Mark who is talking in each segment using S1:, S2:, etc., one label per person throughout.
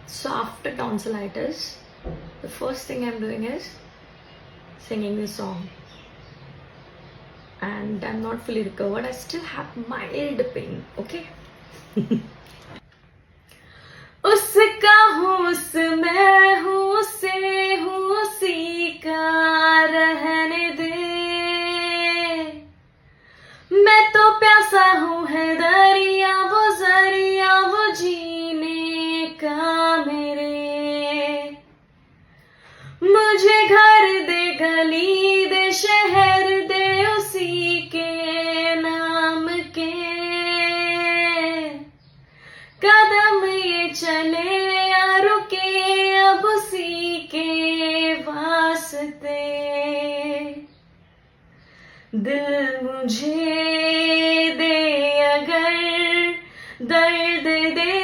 S1: So after tonsillitis, the first thing I'm doing is singing this song. And I'm not fully recovered. I still have mild pain, okay? उसका हूँ उसमें हूँ उसे हूँ उसी का रहने दे, मैं तो प्यासा हूँ है दरिया वो जीने का मेरे, मुझे घर दे गली दे शहर दे उसी के नाम के, कदम ये चले या रुके अब उसी के वास्ते, दिल मुझे दे अगर दर्द दे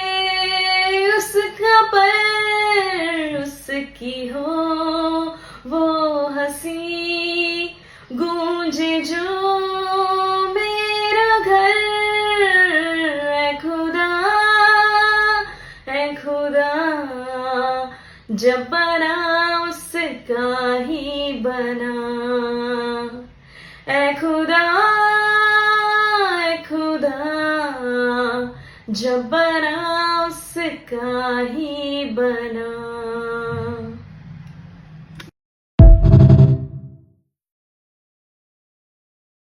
S1: उसका पर उसकी हो वो हंसी गूंजे जो मेरा घर, ऐ खुदा जब बना उसका ही बना, ऐ खुदा जब बना उसका ही बना।